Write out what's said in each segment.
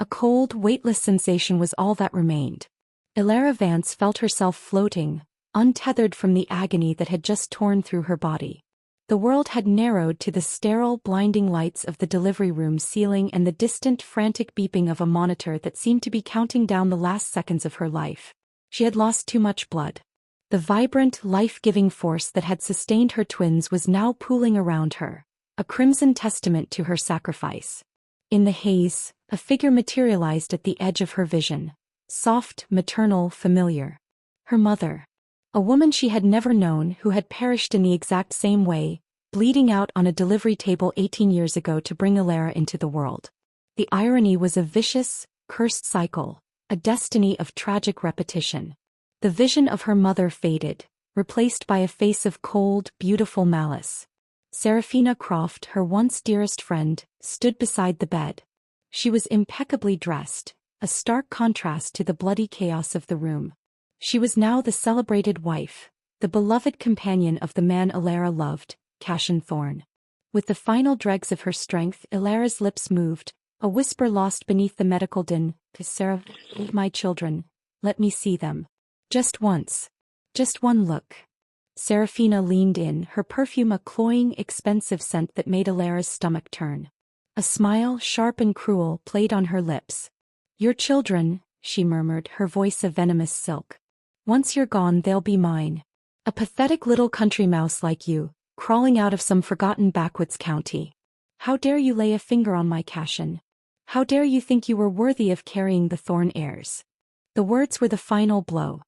A cold, weightless sensation was all that remained. Elara Vance felt herself floating, untethered from the agony that had just torn through her body. The world had narrowed to the sterile, blinding lights of the delivery room ceiling and the distant, frantic beeping of a monitor that seemed to be counting down the last seconds of her life. She had lost too much blood. The vibrant, life-giving force that had sustained her twins was now pooling around her, a crimson testament to her sacrifice. In the haze, a figure materialized at the edge of her vision. Soft, maternal, familiar. Her mother. A woman she had never known who had perished in the exact same way, bleeding out on a delivery table 18 years ago to bring Elara into the world. The irony was a vicious, cursed cycle, a destiny of tragic repetition. The vision of her mother faded, replaced by a face of cold, beautiful malice. Seraphina Croft, her once dearest friend, stood beside the bed. She was impeccably dressed, a stark contrast to the bloody chaos of the room. She was now the celebrated wife, the beloved companion of the man Elara loved, Cassian Thorne. With the final dregs of her strength, Elara's lips moved, a whisper lost beneath the medical din. "Sarah, my children, let me see them. Just once. Just one look." Seraphina leaned in, her perfume a cloying, expensive scent that made Elara's stomach turn. A smile, sharp and cruel, played on her lips. "Your children," she murmured, her voice a venomous silk. "Once you're gone, they'll be mine. A pathetic little country mouse like you, crawling out of some forgotten backwoods county. How dare you lay a finger on my Cassian? How dare you think you were worthy of carrying the Thorne heirs?" The words were the final blow.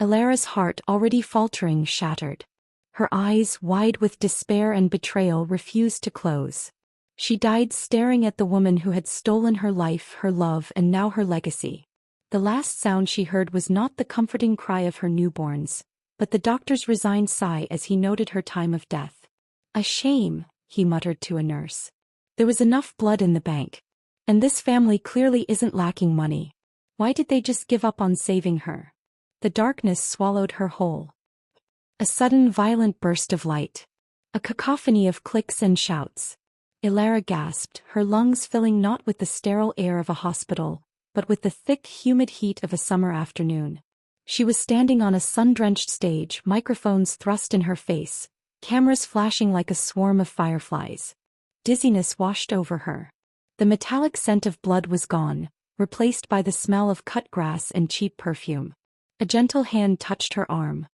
Elara's heart, already faltering, shattered. Her eyes, wide with despair and betrayal, refused to close. She died staring at the woman who had stolen her life, her love, and now her legacy. The last sound she heard was not the comforting cry of her newborns, but the doctor's resigned sigh as he noted her time of death. "A shame," he muttered to a nurse. "There was enough blood in the bank. And this family clearly isn't lacking money. Why did they just give up on saving her?" The darkness swallowed her whole. A sudden violent burst of light. A cacophony of clicks and shouts. Elara gasped, her lungs filling not with the sterile air of a hospital, but with the thick, humid heat of a summer afternoon. She was standing on a sun-drenched stage, microphones thrust in her face, cameras flashing like a swarm of fireflies. Dizziness washed over her. The metallic scent of blood was gone, replaced by the smell of cut grass and cheap perfume. A gentle hand touched her arm.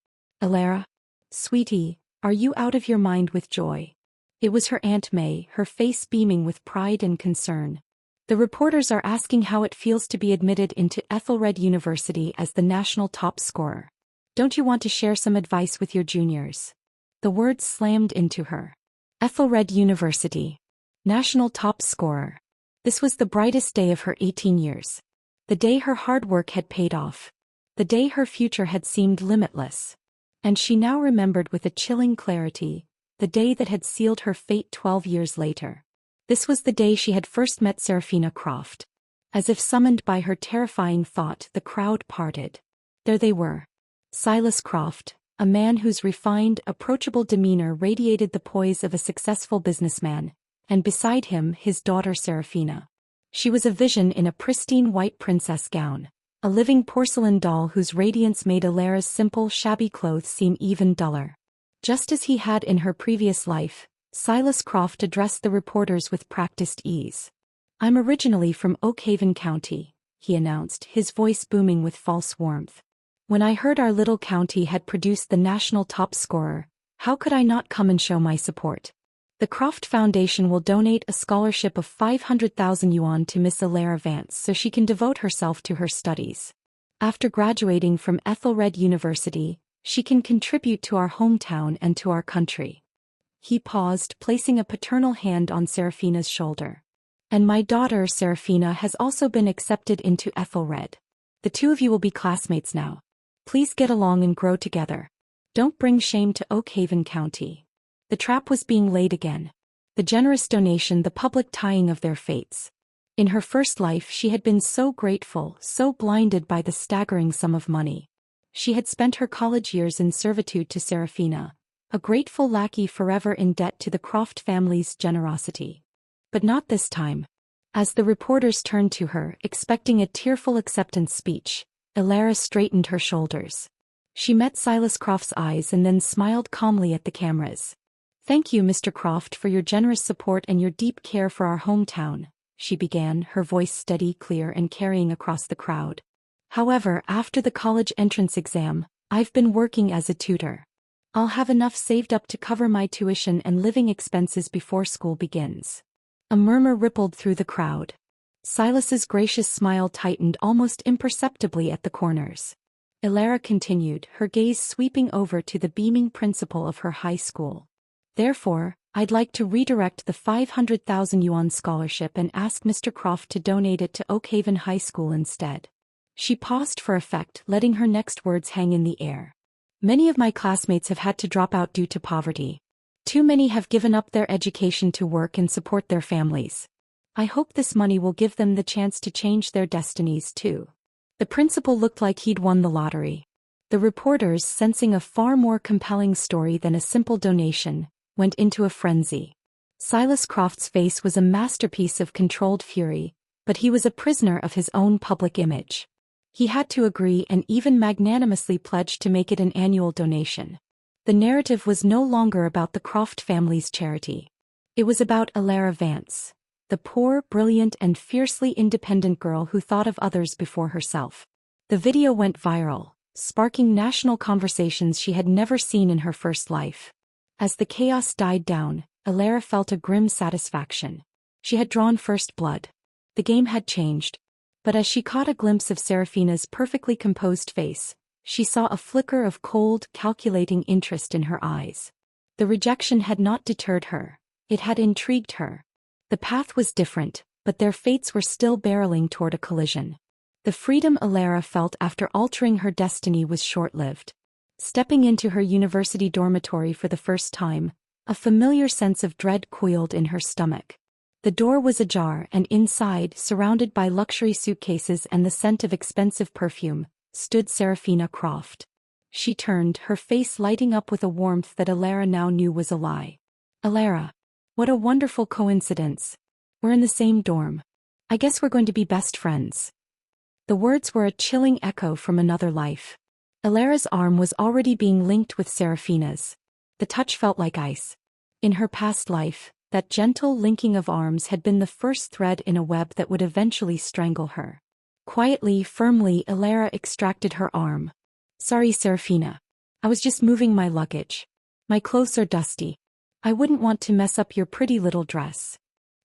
"Elara? Sweetie, are you out of your mind with joy?" It was her Aunt May, her face beaming with pride and concern. "The reporters are asking how it feels to be admitted into Ethelred University as the national top scorer. Don't you want to share some advice with your juniors?" The words slammed into her. Ethelred University. National top scorer. This was the brightest day of her 18 years. The day her hard work had paid off. The day her future had seemed limitless. And she now remembered with a chilling clarity, the day that had sealed her fate 12 years later. This was the day she had first met Seraphina Croft. As if summoned by her terrifying thought, the crowd parted. There they were. Silas Croft, a man whose refined, approachable demeanor radiated the poise of a successful businessman, and beside him his daughter Seraphina. She was a vision in a pristine white princess gown, a living porcelain doll whose radiance made Elara's simple, shabby clothes seem even duller. Just as he had in her previous life, Silas Croft addressed the reporters with practiced ease. "I'm originally from Oakhaven County," he announced, his voice booming with false warmth. "When I heard our little county had produced the national top scorer, how could I not come and show my support? The Croft Foundation will donate a scholarship of 500,000 yuan to Miss Elara Vance so she can devote herself to her studies. After graduating from Ethelred University, she can contribute to our hometown and to our country." He paused, placing a paternal hand on Seraphina's shoulder. "And my daughter Seraphina has also been accepted into Ethelred. The two of you will be classmates now. Please get along and grow together. Don't bring shame to Oakhaven County." The trap was being laid again. The generous donation, the public tying of their fates. In her first life she had been so grateful, so blinded by the staggering sum of money. She had spent her college years in servitude to Seraphina, a grateful lackey forever in debt to the Croft family's generosity. But not this time. As the reporters turned to her, expecting a tearful acceptance speech, Elara straightened her shoulders. She met Silas Croft's eyes and then smiled calmly at the cameras. "Thank you, Mr. Croft, for your generous support and your deep care for our hometown," she began, her voice steady, clear, and carrying across the crowd. "However, after the college entrance exam, I've been working as a tutor. I'll have enough saved up to cover my tuition and living expenses before school begins." A murmur rippled through the crowd. Silas's gracious smile tightened almost imperceptibly at the corners. Elara continued, her gaze sweeping over to the beaming principal of her high school. "Therefore, I'd like to redirect the 500,000 yuan scholarship and ask Mr. Croft to donate it to Oakhaven High School instead." She paused for effect, letting her next words hang in the air. "Many of my classmates have had to drop out due to poverty. Too many have given up their education to work and support their families. I hope this money will give them the chance to change their destinies too." The principal looked like he'd won the lottery. The reporters, sensing a far more compelling story than a simple donation, went into a frenzy. Silas Croft's face was a masterpiece of controlled fury, but he was a prisoner of his own public image. He had to agree and even magnanimously pledged to make it an annual donation. The narrative was no longer about the Croft family's charity. It was about Elara Vance, the poor, brilliant, and fiercely independent girl who thought of others before herself. The video went viral, sparking national conversations she had never seen in her first life. As the chaos died down, Elara felt a grim satisfaction. She had drawn first blood. The game had changed. But as she caught a glimpse of Serafina's perfectly composed face, she saw a flicker of cold, calculating interest in her eyes. The rejection had not deterred her. It had intrigued her. The path was different, but their fates were still barreling toward a collision. The freedom Elara felt after altering her destiny was short-lived. Stepping into her university dormitory for the first time, a familiar sense of dread coiled in her stomach. The door was ajar, and inside, surrounded by luxury suitcases and the scent of expensive perfume, stood Serafina Croft. She turned, her face lighting up with a warmth that Elara now knew was a lie. "Elara. What a wonderful coincidence. We're in the same dorm. I guess we're going to be best friends." The words were a chilling echo from another life. Elara's arm was already being linked with Serafina's. The touch felt like ice. In her past life, that gentle linking of arms had been the first thread in a web that would eventually strangle her. Quietly, firmly, Elara extracted her arm. "Sorry, Serafina. I was just moving my luggage. My clothes are dusty. I wouldn't want to mess up your pretty little dress."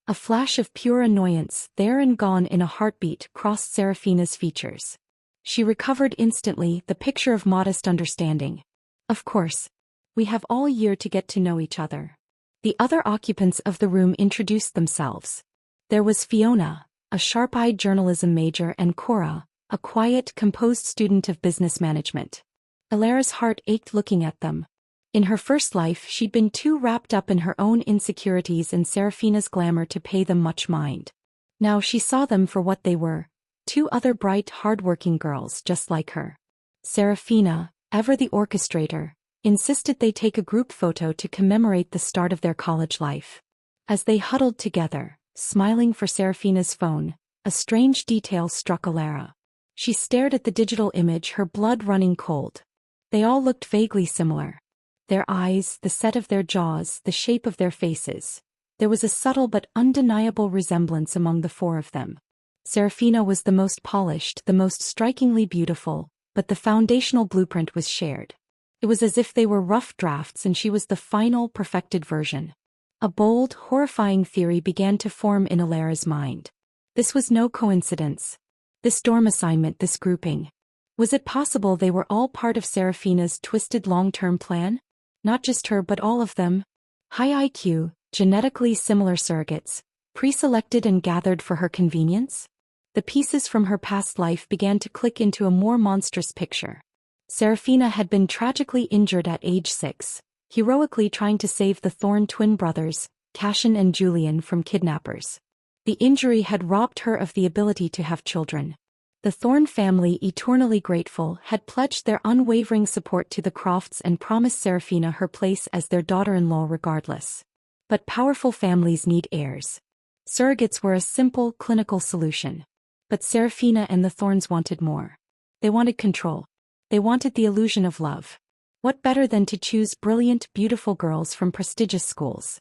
A flash of pure annoyance, there and gone in a heartbeat, crossed Serafina's features. She recovered instantly, the picture of modest understanding. "Of course. We have all year to get to know each other." The other occupants of the room introduced themselves. There was Fiona, a sharp-eyed journalism major, and Cora, a quiet, composed student of business management. Elara's heart ached looking at them. In her first life, she'd been too wrapped up in her own insecurities and Serafina's glamour to pay them much mind. Now she saw them for what they were, two other bright, hard-working girls just like her. Serafina, ever the orchestrator, insisted they take a group photo to commemorate the start of their college life. As they huddled together, smiling for Serafina's phone, a strange detail struck Elara. She stared at the digital image, her blood running cold. They all looked vaguely similar. Their eyes, the set of their jaws, the shape of their faces. There was a subtle but undeniable resemblance among the four of them. Serafina was the most polished, the most strikingly beautiful, but the foundational blueprint was shared. It was as if they were rough drafts and she was the final, perfected version. A bold, horrifying theory began to form in Elara's mind. This was no coincidence. This dorm assignment, this grouping. Was it possible they were all part of Serafina's twisted long-term plan? Not just her but all of them. High IQ, genetically similar surrogates, pre-selected and gathered for her convenience? The pieces from her past life began to click into a more monstrous picture. Serafina had been tragically injured at age 6, heroically trying to save the Thorne twin brothers, Cashin and Julian, from kidnappers. The injury had robbed her of the ability to have children. The Thorne family, eternally grateful, had pledged their unwavering support to the Crofts and promised Serafina her place as their daughter-in-law regardless. But powerful families need heirs. Surrogates were a simple, clinical solution. But Serafina and the Thorns wanted more. They wanted control. They wanted the illusion of love. What better than to choose brilliant, beautiful girls from prestigious schools?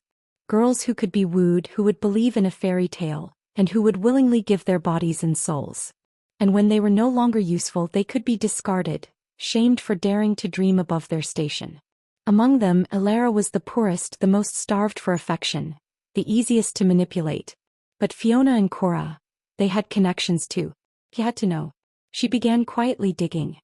Girls who could be wooed, who would believe in a fairy tale, and who would willingly give their bodies and souls. And when they were no longer useful, they could be discarded, shamed for daring to dream above their station. Among them, Elara was the poorest, the most starved for affection, the easiest to manipulate. But Fiona and Cora, they had connections too. He had to know. She began quietly digging.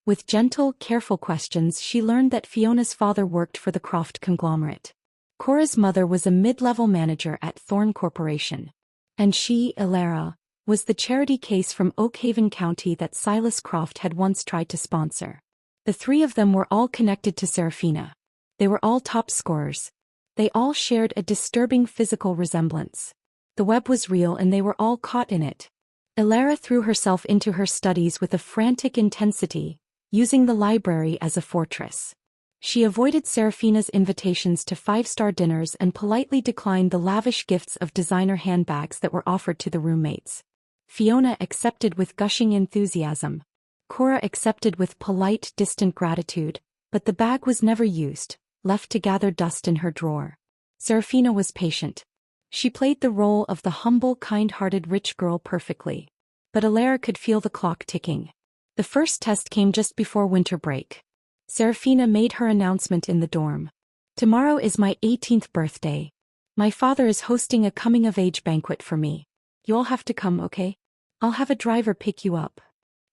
With gentle, careful questions, she learned that Fiona's father worked for the Croft conglomerate. Cora's mother was a mid-level manager at Thorn Corporation. And she, Elara, was the charity case from Oakhaven County that Silas Croft had once tried to sponsor. The three of them were all connected to Serafina. They were all top scorers. They all shared a disturbing physical resemblance. The web was real and they were all caught in it. Elara threw herself into her studies with a frantic intensity, using the library as a fortress. She avoided Serafina's invitations to five-star dinners and politely declined the lavish gifts of designer handbags that were offered to the roommates. Fiona accepted with gushing enthusiasm. Cora accepted with polite, distant gratitude, but the bag was never used, left to gather dust in her drawer. Serafina was patient. She played the role of the humble, kind-hearted rich girl perfectly. But Elara could feel the clock ticking. The first test came just before winter break. Serafina made her announcement in the dorm. "Tomorrow is my 18th birthday. My father is hosting a coming-of-age banquet for me. You all have to come, okay? I'll have a driver pick you up."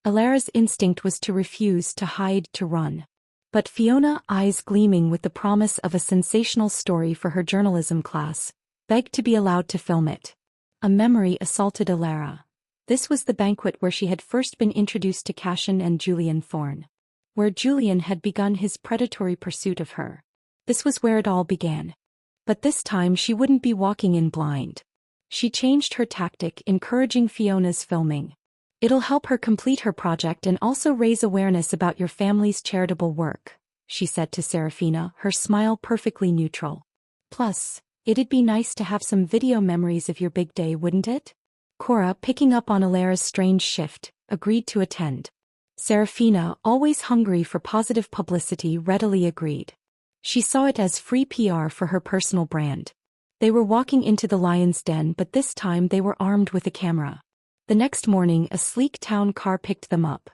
Elara's instinct was to refuse, to hide, to run. But Fiona, eyes gleaming with the promise of a sensational story for her journalism class, begged to be allowed to film it. A memory assaulted Elara. This was the banquet where she had first been introduced to Cassian and Julian Thorn. Where Julian had begun his predatory pursuit of her. This was where it all began. But this time she wouldn't be walking in blind. She changed her tactic, encouraging Fiona's filming. "It'll help her complete her project and also raise awareness about your family's charitable work," she said to Serafina, her smile perfectly neutral. "Plus, it'd be nice to have some video memories of your big day, wouldn't it?" Cora, picking up on Elara's strange shift, agreed to attend. Serafina, always hungry for positive publicity, readily agreed. She saw it as free PR for her personal brand. They were walking into the lion's den, but this time they were armed with a camera. The next morning, a sleek town car picked them up.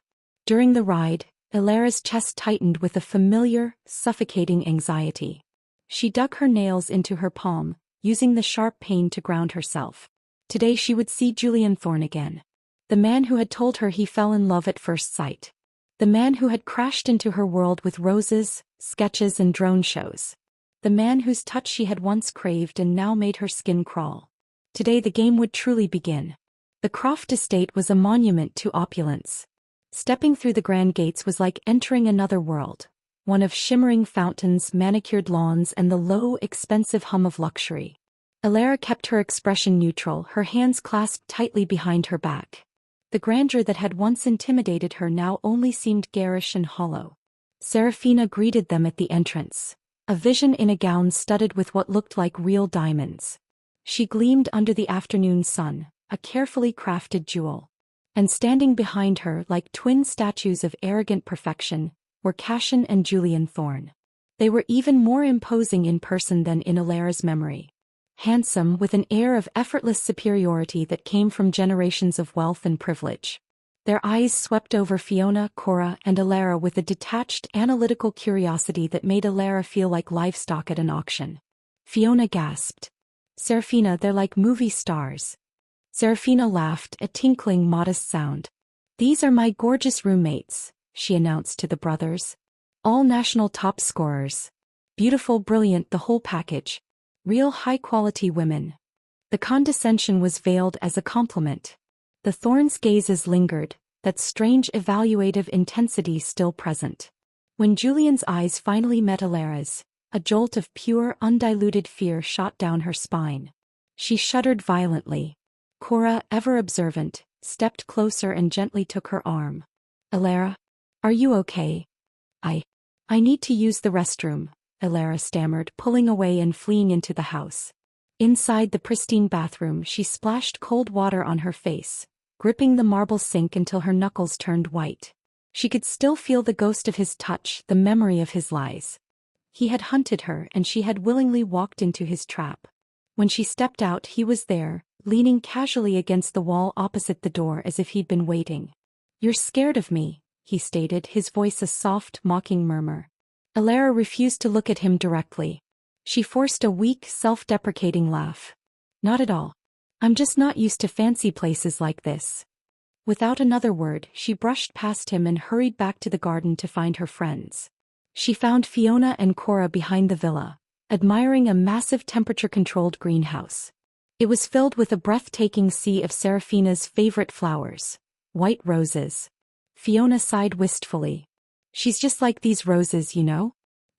During the ride, Elara's chest tightened with a familiar, suffocating anxiety. She dug her nails into her palm, using the sharp pain to ground herself. Today she would see Julian Thorn again. The man who had told her he fell in love at first sight. The man who had crashed into her world with roses, sketches and drone shows. The man whose touch she had once craved and now made her skin crawl. Today the game would truly begin. The Croft estate was a monument to opulence. Stepping through the grand gates was like entering another world, one of shimmering fountains, manicured lawns and the low, expensive hum of luxury. Elara kept her expression neutral, her hands clasped tightly behind her back. The grandeur that had once intimidated her now only seemed garish and hollow. Serafina greeted them at the entrance, a vision in a gown studded with what looked like real diamonds. She gleamed under the afternoon sun, a carefully crafted jewel. And standing behind her, like twin statues of arrogant perfection, were Cassian and Julian Thorn. They were even more imposing in person than in Elara's memory. Handsome, with an air of effortless superiority that came from generations of wealth and privilege. Their eyes swept over Fiona, Cora, and Elara with a detached, analytical curiosity that made Elara feel like livestock at an auction. Fiona gasped. "Serafina, they're like movie stars." Serafina laughed, a tinkling, modest sound. "These are my gorgeous roommates," she announced to the brothers. "All national top scorers. Beautiful, brilliant, the whole package. Real high-quality women." The condescension was veiled as a compliment. The Thorns' gazes lingered, that strange evaluative intensity still present. When Julian's eyes finally met Elara's, a jolt of pure, undiluted fear shot down her spine. She shuddered violently. Cora, ever observant, stepped closer and gently took her arm. "Elara? Are you okay?" I need to use the restroom," Elara stammered, pulling away and fleeing into the house. Inside the pristine bathroom, she splashed cold water on her face, gripping the marble sink until her knuckles turned white. She could still feel the ghost of his touch, the memory of his lies. He had hunted her and she had willingly walked into his trap. When she stepped out, he was there, leaning casually against the wall opposite the door as if he'd been waiting. "You're scared of me," he stated, his voice a soft, mocking murmur. Elara refused to look at him directly. She forced a weak, self-deprecating laugh. "Not at all. I'm just not used to fancy places like this." Without another word, she brushed past him and hurried back to the garden to find her friends. She found Fiona and Cora behind the villa, admiring a massive temperature-controlled greenhouse. It was filled with a breathtaking sea of Serafina's favorite flowers, white roses. Fiona sighed wistfully. "She's just like these roses, you know?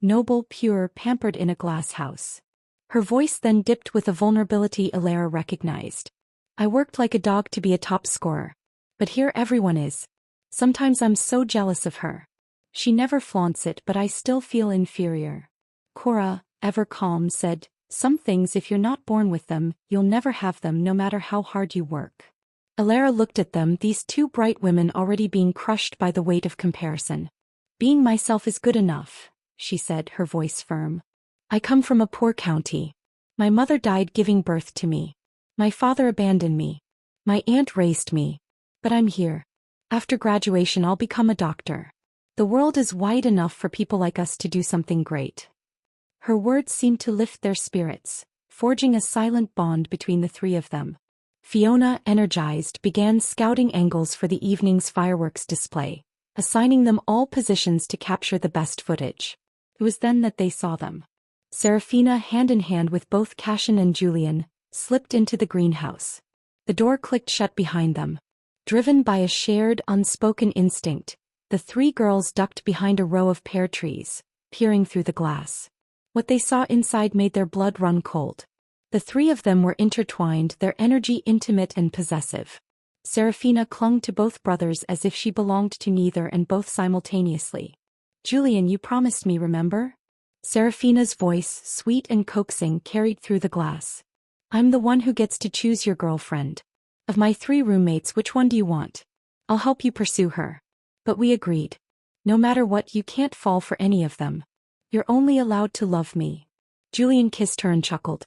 Noble, pure, pampered in a glass house." Her voice then dipped with a vulnerability Elara recognized. "I worked like a dog to be a top scorer. But here everyone is. Sometimes I'm so jealous of her. She never flaunts it, but I still feel inferior." Cora, ever calm, said, "Some things, if you're not born with them, you'll never have them no matter how hard you work." Elara looked at them, these two bright women already being crushed by the weight of comparison. "Being myself is good enough," she said, her voice firm. "I come from a poor county. My mother died giving birth to me. My father abandoned me. My aunt raised me. But I'm here. After graduation I'll become a doctor. The world is wide enough for people like us to do something great." Her words seemed to lift their spirits, forging a silent bond between the three of them. Fiona, energized, began scouting angles for the evening's fireworks display, assigning them all positions to capture the best footage. It was then that they saw them. Serafina, hand in hand with both Cassian and Julian, slipped into the greenhouse. The door clicked shut behind them. Driven by a shared, unspoken instinct, the three girls ducked behind a row of pear trees, peering through the glass. What they saw inside made their blood run cold. The three of them were intertwined, their energy intimate and possessive. Serafina clung to both brothers as if she belonged to neither and both simultaneously. "Julian, you promised me, remember?" Serafina's voice, sweet and coaxing, carried through the glass. "I'm the one who gets to choose your girlfriend. Of my three roommates, which one do you want? I'll help you pursue her." But we agreed. "No matter what, you can't fall for any of them. You're only allowed to love me." Julian kissed her and chuckled.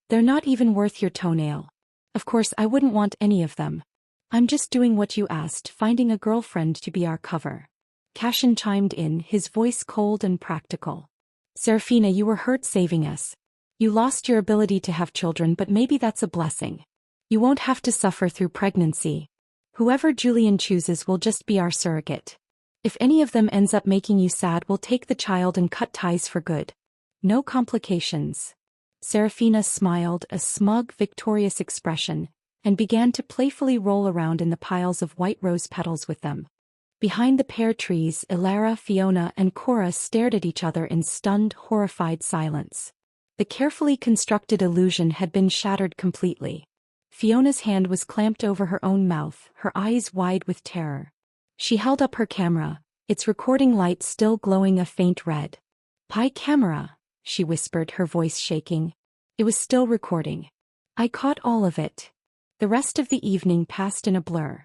"They're not even worth your toenail. Of course I wouldn't want any of them. I'm just doing what you asked, finding a girlfriend to be our cover." Cassian chimed in, his voice cold and practical. "Serafina, you were hurt saving us. You lost your ability to have children, but maybe that's a blessing. You won't have to suffer through pregnancy. Whoever Julian chooses will just be our surrogate. If any of them ends up making you sad, we'll take the child and cut ties for good. No complications." Serafina smiled, a smug, victorious expression, and began to playfully roll around in the piles of white rose petals with them. Behind the pear trees, Elara, Fiona, and Cora stared at each other in stunned, horrified silence. The carefully constructed illusion had been shattered completely. Fiona's hand was clamped over her own mouth, her eyes wide with terror. She held up her camera, its recording light still glowing a faint red. "Pi camera," she whispered, her voice shaking. It was still recording. "I caught all of it." The rest of the evening passed in a blur.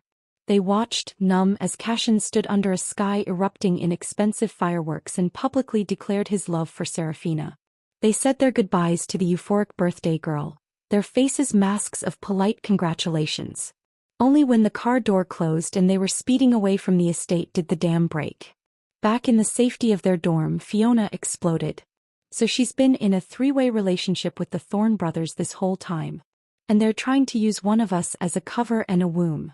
They watched, numb, as Cassian stood under a sky erupting in expensive fireworks and publicly declared his love for Serafina. They said their goodbyes to the euphoric birthday girl, their faces masks of polite congratulations. Only when the car door closed and they were speeding away from the estate did the dam break. Back in the safety of their dorm, Fiona exploded. "So she's been in a three-way relationship with the Thorne brothers this whole time. And they're trying to use one of us as a cover and a womb."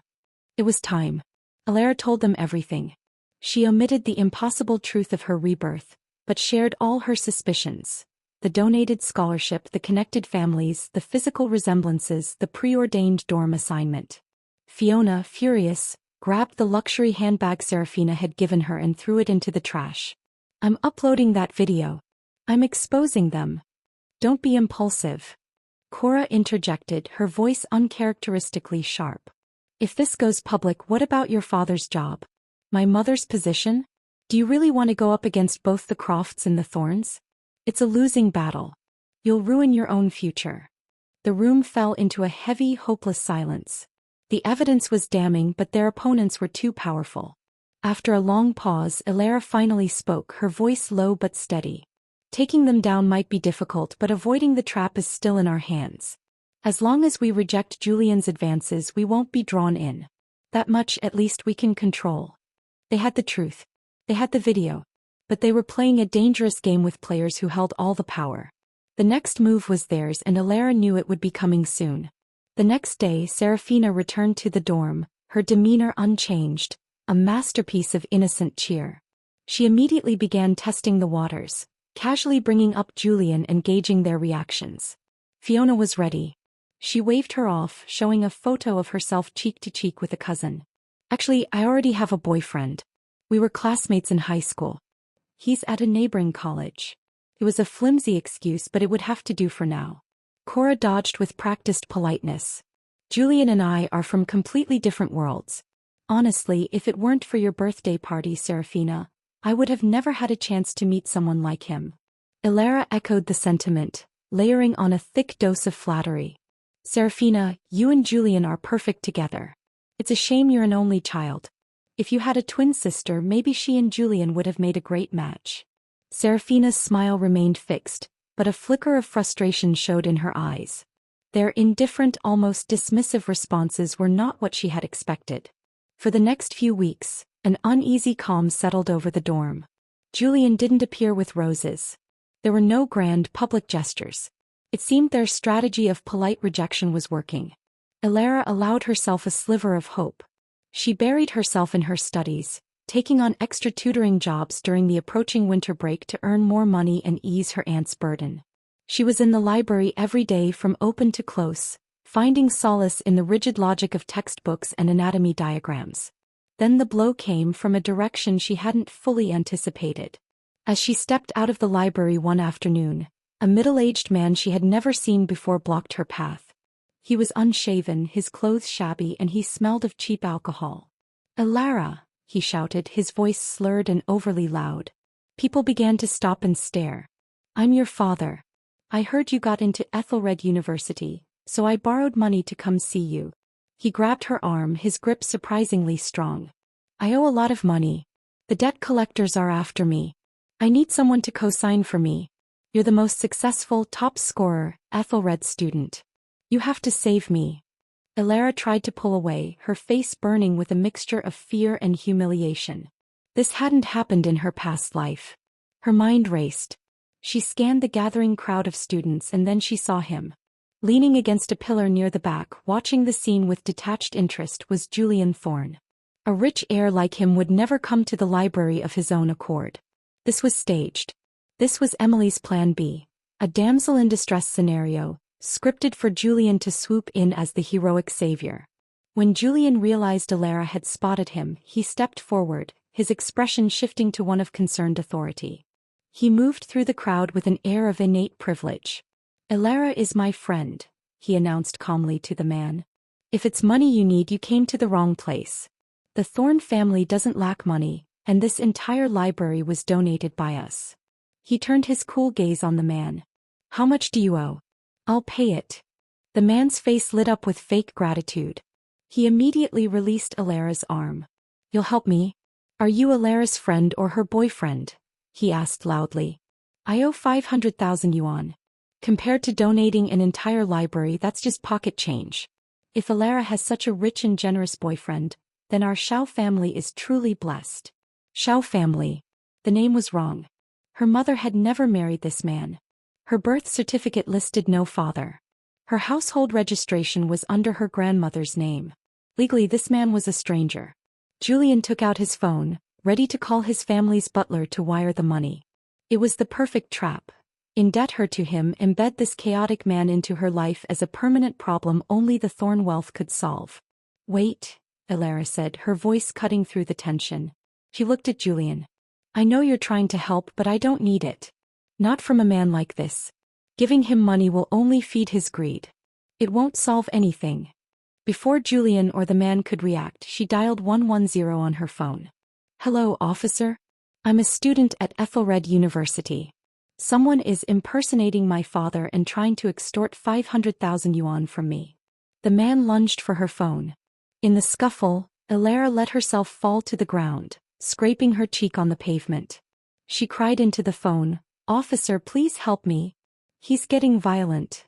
It was time. Elara told them everything. She omitted the impossible truth of her rebirth, but shared all her suspicions. The donated scholarship, the connected families, the physical resemblances, the preordained dorm assignment. Fiona, furious, grabbed the luxury handbag Serafina had given her and threw it into the trash. "I'm uploading that video. I'm exposing them. Don't be impulsive." Cora interjected, her voice uncharacteristically sharp. "If this goes public, what about your father's job? My mother's position? Do you really want to go up against both the Crofts and the Thornes? It's a losing battle. You'll ruin your own future." The room fell into a heavy, hopeless silence. The evidence was damning, but their opponents were too powerful. After a long pause, Elara finally spoke, her voice low but steady. Taking them down might be difficult, but avoiding the trap is still in our hands. As long as we reject Julian's advances, we won't be drawn in. That much at least we can control. They had the truth. They had the video. But they were playing a dangerous game with players who held all the power. The next move was theirs, and Elara knew it would be coming soon. The next day, Serafina returned to the dorm, her demeanor unchanged, a masterpiece of innocent cheer. She immediately began testing the waters, casually bringing up Julian and gauging their reactions. Fiona was ready. She waved her off, showing a photo of herself cheek to cheek with a cousin. Actually, I already have a boyfriend. We were classmates in high school. He's at a neighboring college. It was a flimsy excuse, but it would have to do for now. Cora dodged with practiced politeness. Julian and I are from completely different worlds. Honestly, if it weren't for your birthday party, Serafina, I would have never had a chance to meet someone like him. Elara echoed the sentiment, layering on a thick dose of flattery. Serafina, you and Julian are perfect together. It's a shame you're an only child. If you had a twin sister, maybe she and Julian would have made a great match. Serafina's smile remained fixed, but a flicker of frustration showed in her eyes. Their indifferent, almost dismissive responses were not what she had expected. For the next few weeks, an uneasy calm settled over the dorm. Julian didn't appear with roses. There were no grand, public gestures. It seemed their strategy of polite rejection was working. Elara allowed herself a sliver of hope. She buried herself in her studies, taking on extra tutoring jobs during the approaching winter break to earn more money and ease her aunt's burden. She was in the library every day from open to close, finding solace in the rigid logic of textbooks and anatomy diagrams. Then the blow came from a direction she hadn't fully anticipated. As she stepped out of the library one afternoon, a middle-aged man she had never seen before blocked her path. He was unshaven, his clothes shabby, and he smelled of cheap alcohol. "Elara!" he shouted, his voice slurred and overly loud. People began to stop and stare. "I'm your father. I heard you got into Ethelred University, so I borrowed money to come see you." He grabbed her arm, his grip surprisingly strong. "I owe a lot of money. The debt collectors are after me. I need someone to co-sign for me. You're the most successful, top scorer, Ethelred student. You have to save me." Elara tried to pull away, her face burning with a mixture of fear and humiliation. This hadn't happened in her past life. Her mind raced. She scanned the gathering crowd of students, and then she saw him. Leaning against a pillar near the back, watching the scene with detached interest, was Julian Thorne. A rich heir like him would never come to the library of his own accord. This was staged. This was Emily's plan B, a damsel in distress scenario, scripted for Julian to swoop in as the heroic savior. When Julian realized Elara had spotted him, he stepped forward, his expression shifting to one of concerned authority. He moved through the crowd with an air of innate privilege. "Elara is my friend," he announced calmly to the man. "If it's money you need, you came to the wrong place. The Thorne family doesn't lack money, and this entire library was donated by us." He turned his cool gaze on the man. "How much do you owe?" "I'll pay it." The man's face lit up with fake gratitude. He immediately released Elara's arm. "You'll help me? Are you Elara's friend or her boyfriend?" he asked loudly. "I owe 500,000 yuan. Compared to donating an entire library, that's just pocket change. If Elara has such a rich and generous boyfriend, then our Shao family is truly blessed." Shao family. The name was wrong. Her mother had never married this man. Her birth certificate listed no father. Her household registration was under her grandmother's name. Legally, this man was a stranger. Julian took out his phone, ready to call his family's butler to wire the money. It was the perfect trap. Indebt her to him, embed this chaotic man into her life as a permanent problem only the Thorne wealth could solve. "Wait," Elara said, her voice cutting through the tension. She looked at Julian. "I know you're trying to help, but I don't need it. Not from a man like this. Giving him money will only feed his greed. It won't solve anything." Before Julian or the man could react, she dialed 110 on her phone. "Hello, officer. I'm a student at Ethelred University. Someone is impersonating my father and trying to extort 500,000 yuan from me. The man lunged for her phone. In the scuffle, Elara let herself fall to the ground, scraping her cheek on the pavement. She cried into the phone, "Officer, please help me. He's getting violent."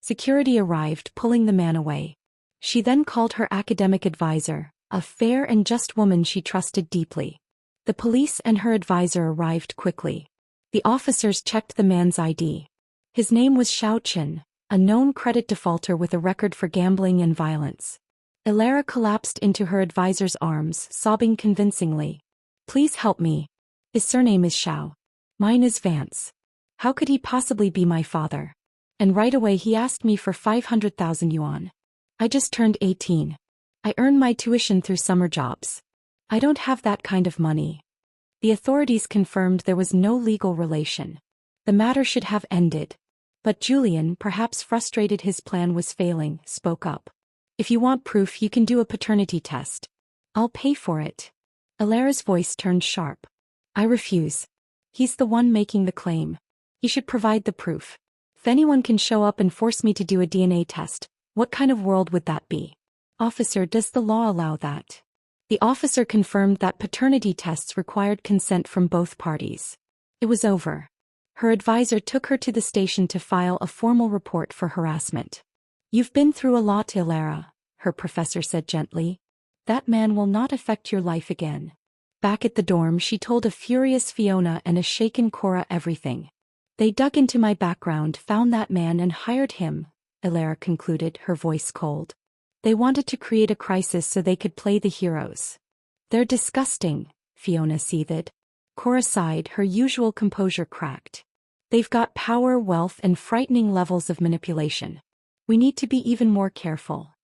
Security arrived, pulling the man away. She then called her academic advisor, a fair and just woman she trusted deeply. The police and her advisor arrived quickly. The officers checked the man's ID. His name was Xiao Chen, a known credit defaulter with a record for gambling and violence. Elara collapsed into her advisor's arms, sobbing convincingly. "Please help me. His surname is Xiao. Mine is Vance. How could he possibly be my father? And right away he asked me for 500,000 yuan. I just turned 18. I earn my tuition through summer jobs. I don't have that kind of money." The authorities confirmed there was no legal relation. The matter should have ended. But Julian, perhaps frustrated his plan was failing, spoke up. "If you want proof, you can do a paternity test. I'll pay for it." Elara's voice turned sharp. "I refuse. He's the one making the claim. He should provide the proof. If anyone can show up and force me to do a DNA test, what kind of world would that be?" "Officer, does the law allow that?" The officer confirmed that paternity tests required consent from both parties. It was over. Her advisor took her to the station to file a formal report for harassment. "You've been through a lot, Elara," her professor said gently. "That man will not affect your life again." Back at the dorm, she told a furious Fiona and a shaken Cora everything. "They dug into my background, found that man and hired him," Elara concluded, her voice cold. "They wanted to create a crisis so they could play the heroes." "They're disgusting," Fiona seethed. Cora sighed, her usual composure cracked. "They've got power, wealth, and frightening levels of manipulation. We need to be even more careful."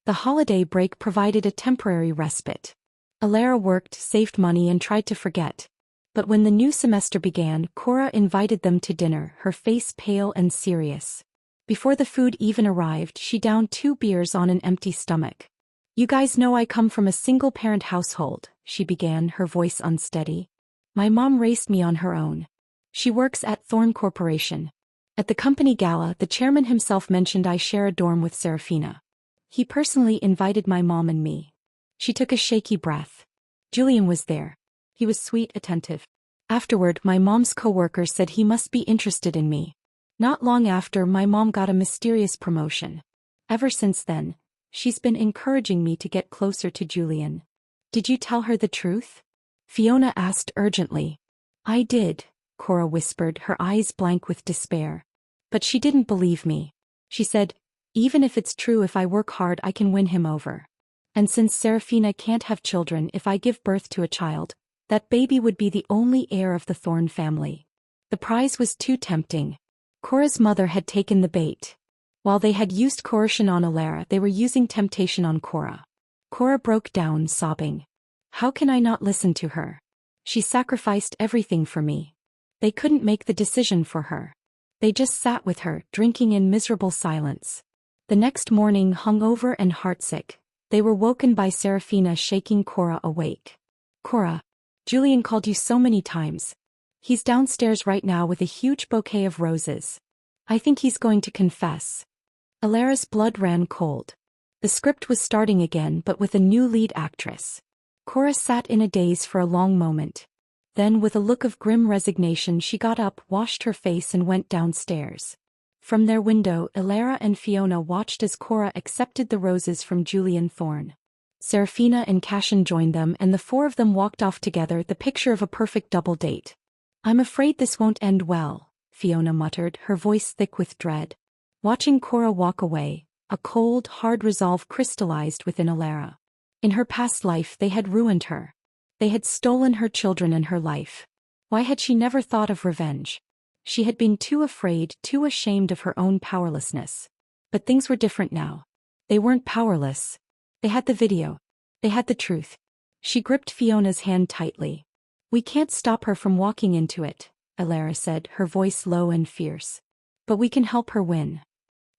The holiday break provided a temporary respite. Elara worked, saved money, and tried to forget. But when the new semester began, Cora invited them to dinner, her face pale and serious. Before the food even arrived, she downed 2 beers on an empty stomach. "You guys know I come from a single-parent household," she began, her voice unsteady. "My mom raised me on her own. She works at Thorn Corporation. At the company gala, the chairman himself mentioned I share a dorm with Serafina. He personally invited my mom and me." She took a shaky breath. "Julian was there. He was sweet, attentive. Afterward, my mom's coworker said he must be interested in me. Not long after, my mom got a mysterious promotion. Ever since then, she's been encouraging me to get closer to Julian." "Did you tell her the truth?" Fiona asked urgently. "I did," Cora whispered, her eyes blank with despair. "But she didn't believe me. She said, even if it's true, if I work hard I can win him over. And since Serafina can't have children, if I give birth to a child, that baby would be the only heir of the Thorn family. The prize was too tempting." Cora's mother had taken the bait. While they had used coercion on Elara, they were using temptation on Cora. Cora broke down, sobbing. "How can I not listen to her? She sacrificed everything for me. They couldn't make the decision for her. They just sat with her, drinking in miserable silence." The next morning, hungover and heartsick, they were woken by Serafina shaking Cora awake. "Cora, Julian called you so many times. He's downstairs right now with a huge bouquet of roses. I think he's going to confess." Elara's blood ran cold. The script was starting again, but with a new lead actress. Cora sat in a daze for a long moment. Then, with a look of grim resignation, she got up, washed her face, and went downstairs. From their window, Elara and Fiona watched as Cora accepted the roses from Julian Thorn. Serafina and Cashin joined them, and the 4 of them walked off together, the picture of a perfect double date. "I'm afraid this won't end well," Fiona muttered, her voice thick with dread. Watching Cora walk away, a cold, hard resolve crystallized within Elara. In her past life they had ruined her. They had stolen her children and her life. Why had she never thought of revenge? She had been too afraid, too ashamed of her own powerlessness. But things were different now. They weren't powerless. They had the video. They had the truth. She gripped Fiona's hand tightly. "We can't stop her from walking into it," Elara said, her voice low and fierce. "But we can help her win."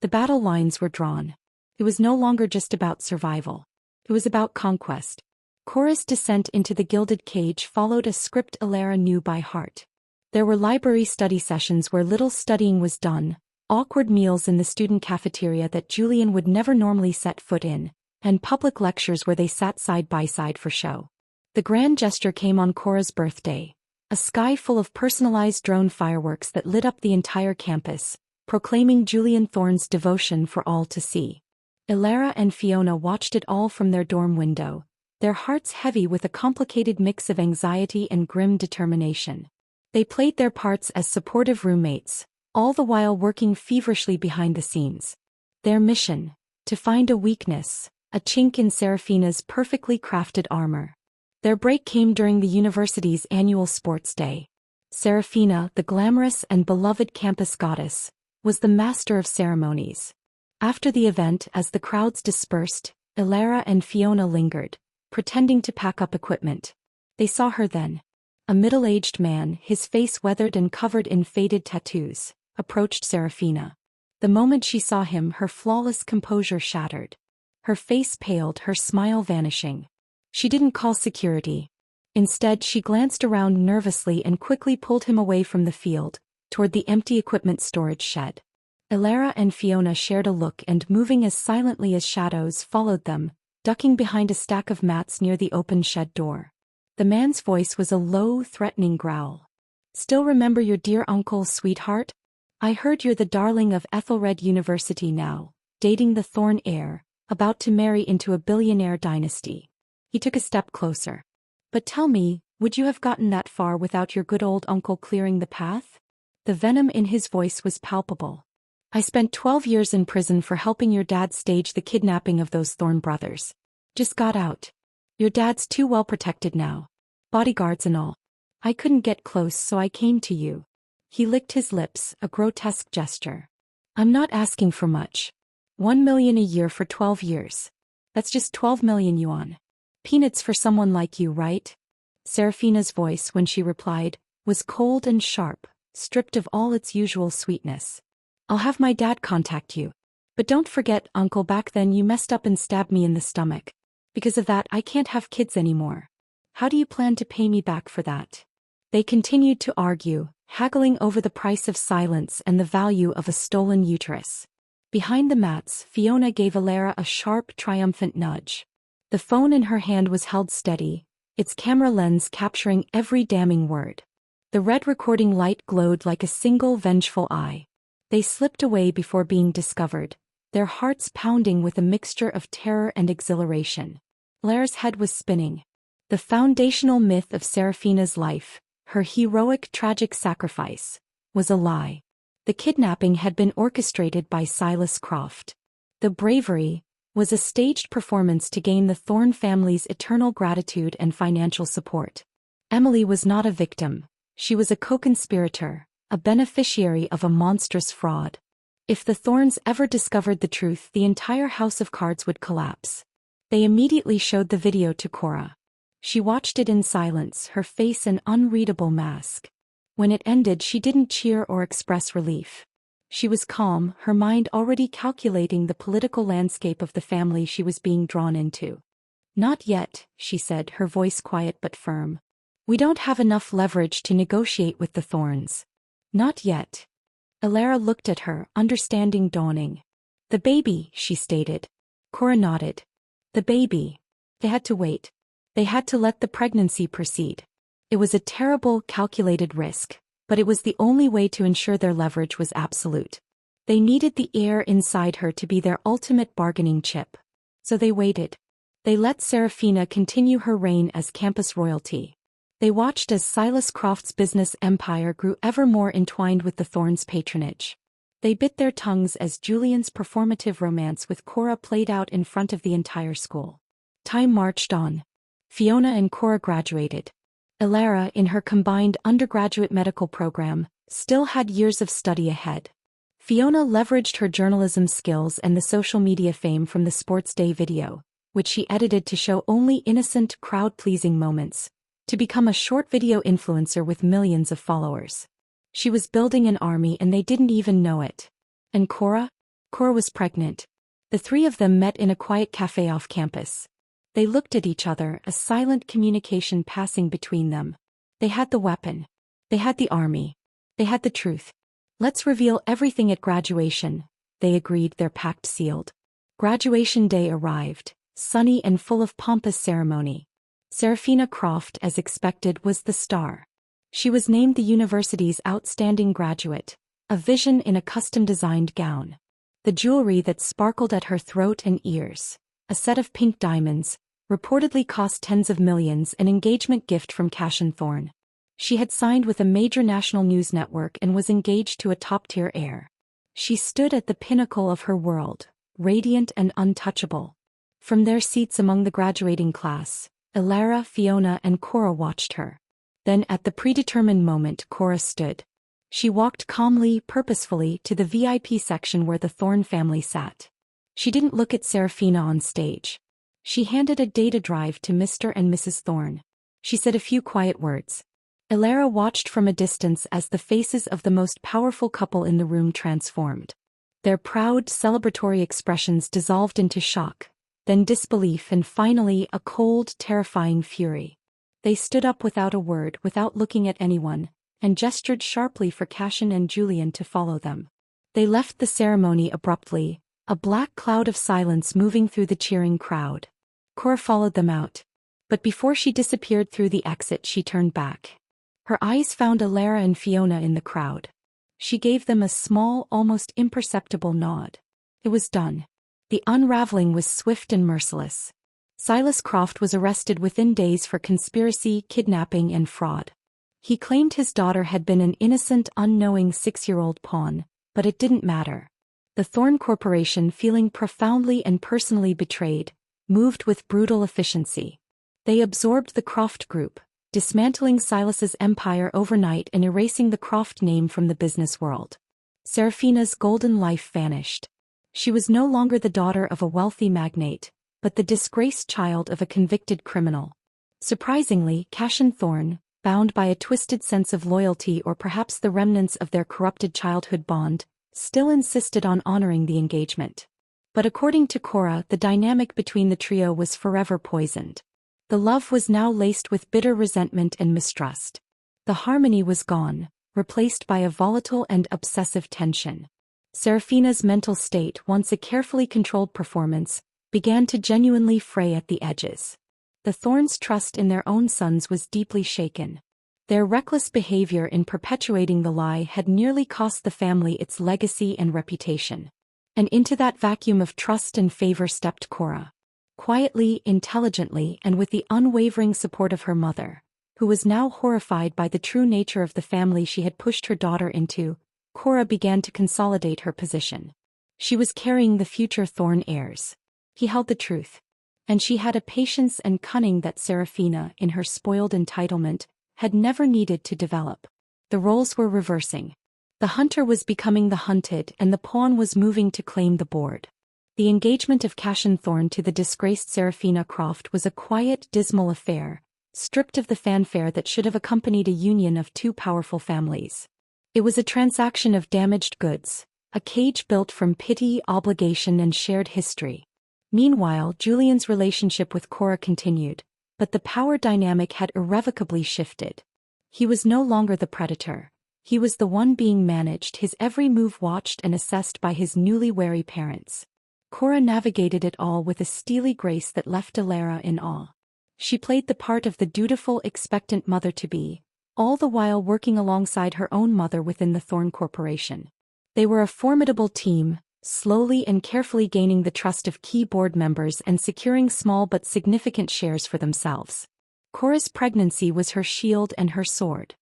The battle lines were drawn. It was no longer just about survival. It was about conquest. Cora's descent into the gilded cage followed a script Elara knew by heart. There were library study sessions where little studying was done, awkward meals in the student cafeteria that Julian would never normally set foot in, and public lectures where they sat side by side for show. The grand gesture came on Cora's birthday, a sky full of personalized drone fireworks that lit up the entire campus, proclaiming Julian Thorne's devotion for all to see. Elara and Fiona watched it all from their dorm window, their hearts heavy with a complicated mix of anxiety and grim determination. They played their parts as supportive roommates, all the while working feverishly behind the scenes. Their mission: to find a weakness, a chink in Serafina's perfectly crafted armor. Their break came during the university's annual sports day. Serafina, the glamorous and beloved campus goddess, was the master of ceremonies. After the event, as the crowds dispersed, Elara and Fiona lingered, pretending to pack up equipment. They saw her then. A middle-aged man, his face weathered and covered in faded tattoos, approached Serafina. The moment she saw him, her flawless composure shattered. Her face paled, her smile vanishing. She didn't call security. Instead, she glanced around nervously and quickly pulled him away from the field, toward the empty equipment storage shed. Elara and Fiona shared a look and, moving as silently as shadows, followed them, ducking behind a stack of mats near the open shed door. The man's voice was a low, threatening growl. "Still remember your dear uncle, sweetheart? I heard you're the darling of Ethelred University now, dating the Thorne heir, about to marry into a billionaire dynasty." He took a step closer. "But tell me, would you have gotten that far without your good old uncle clearing the path?" The venom in his voice was palpable. "I spent 12 years in prison for helping your dad stage the kidnapping of those Thorne brothers. Just got out. Your dad's too well protected now. Bodyguards and all. I couldn't get close, so I came to you." He licked his lips, a grotesque gesture. "I'm not asking for much. 1 million a year for 12 years. That's just 12 million yuan. Peanuts for someone like you, right?" Serafina's voice, when she replied, was cold and sharp, stripped of all its usual sweetness. "I'll have my dad contact you. But don't forget, uncle, back then you messed up and stabbed me in the stomach. Because of that, I can't have kids anymore. How do you plan to pay me back for that?" They continued to argue, haggling over the price of silence and the value of a stolen uterus. Behind the mats, Fiona gave Elara a sharp, triumphant nudge. The phone in her hand was held steady, its camera lens capturing every damning word. The red recording light glowed like a single vengeful eye. They slipped away before being discovered, their hearts pounding with a mixture of terror and exhilaration. Elara's head was spinning. The foundational myth of Serafina's life, her heroic tragic sacrifice, was a lie. The kidnapping had been orchestrated by Silas Croft. The bravery was a staged performance to gain the Thorne family's eternal gratitude and financial support. Emily was not a victim. She was a co-conspirator, a beneficiary of a monstrous fraud. If the Thornes ever discovered the truth, the entire house of cards would collapse. They immediately showed the video to Cora. She watched it in silence, her face an unreadable mask. When it ended, she didn't cheer or express relief. She was calm, her mind already calculating the political landscape of the family she was being drawn into. "Not yet," she said, her voice quiet but firm. "We don't have enough leverage to negotiate with the Thornes. Not yet." Elara looked at her, understanding dawning. "The baby," she stated. Cora nodded. "The baby." They had to wait. They had to let the pregnancy proceed. It was a terrible, calculated risk, but it was the only way to ensure their leverage was absolute. They needed the heir inside her to be their ultimate bargaining chip. So they waited. They let Serafina continue her reign as campus royalty. They watched as Silas Croft's business empire grew ever more entwined with the Thornes' patronage. They bit their tongues as Julian's performative romance with Cora played out in front of the entire school. Time marched on. Fiona and Cora graduated. Elara, in her combined undergraduate medical program, still had years of study ahead. Fiona leveraged her journalism skills and the social media fame from the sports day video, which she edited to show only innocent, crowd-pleasing moments, to become a short video influencer with millions of followers. She was building an army and they didn't even know it. And Cora? Cora was pregnant. The three of them met in a quiet cafe off campus. They looked at each other, a silent communication passing between them. They had the weapon. They had the army. They had the truth. Let's reveal everything at graduation, they agreed, their pact sealed. Graduation day arrived, sunny and full of pompous ceremony. Seraphina Croft, as expected, was the star. She was named the university's outstanding graduate, a vision in a custom-designed gown. The jewelry that sparkled at her throat and ears, a set of pink diamonds, reportedly cost tens of millions, an engagement gift from Cashin Thorne. She had signed with a major national news network and was engaged to a top-tier heir. She stood at the pinnacle of her world, radiant and untouchable. From their seats among the graduating class, Elara, Fiona and Cora watched her. Then at the predetermined moment, Cora stood. She walked calmly, purposefully, to the VIP section where the Thorne family sat. She didn't look at Seraphina on stage. She handed a data drive to Mr. and Mrs. Thorne. She said a few quiet words. Elara watched from a distance as the faces of the most powerful couple in the room transformed. Their proud, celebratory expressions dissolved into shock, then disbelief, and finally a cold, terrifying fury. They stood up without a word, without looking at anyone, and gestured sharply for Cashin and Julian to follow them. They left the ceremony abruptly, a black cloud of silence moving through the cheering crowd. Cora followed them out. But before she disappeared through the exit, she turned back. Her eyes found Elara and Fiona in the crowd. She gave them a small, almost imperceptible nod. It was done. The unraveling was swift and merciless. Silas Croft was arrested within days for conspiracy, kidnapping, and fraud. He claimed his daughter had been an innocent, unknowing 6-year-old pawn, but it didn't matter. The Thorne Corporation, feeling profoundly and personally betrayed, moved with brutal efficiency. They absorbed the Croft Group, dismantling Silas's empire overnight and erasing the Croft name from the business world. Seraphina's golden life vanished. She was no longer the daughter of a wealthy magnate, but the disgraced child of a convicted criminal. Surprisingly, Cashin Thorne, bound by a twisted sense of loyalty or perhaps the remnants of their corrupted childhood bond, still insisted on honoring the engagement. But according to Cora, the dynamic between the trio was forever poisoned. The love was now laced with bitter resentment and mistrust. The harmony was gone, replaced by a volatile and obsessive tension. Seraphina's mental state, once a carefully controlled performance, began to genuinely fray at the edges. The Thornes' trust in their own sons was deeply shaken. Their reckless behavior in perpetuating the lie had nearly cost the family its legacy and reputation. And into that vacuum of trust and favor stepped Cora. Quietly, intelligently, and with the unwavering support of her mother, who was now horrified by the true nature of the family she had pushed her daughter into, Cora began to consolidate her position. She was carrying the future Thorne heirs. He held the truth. And she had a patience and cunning that Seraphina, in her spoiled entitlement, had never needed to develop. The roles were reversing. The hunter was becoming the hunted and the pawn was moving to claim the board. The engagement of Cashin Thorne to the disgraced Seraphina Croft was a quiet, dismal affair, stripped of the fanfare that should have accompanied a union of two powerful families. It was a transaction of damaged goods, a cage built from pity, obligation, and shared history. Meanwhile, Julian's relationship with Cora continued, but the power dynamic had irrevocably shifted. He was no longer the predator. He was the one being managed, his every move watched and assessed by his newly wary parents. Cora navigated it all with a steely grace that left Elara in awe. She played the part of the dutiful, expectant mother-to-be, all the while working alongside her own mother within the Thorne Corporation. They were a formidable team, slowly and carefully gaining the trust of key board members and securing small but significant shares for themselves. Cora's pregnancy was her shield and her sword.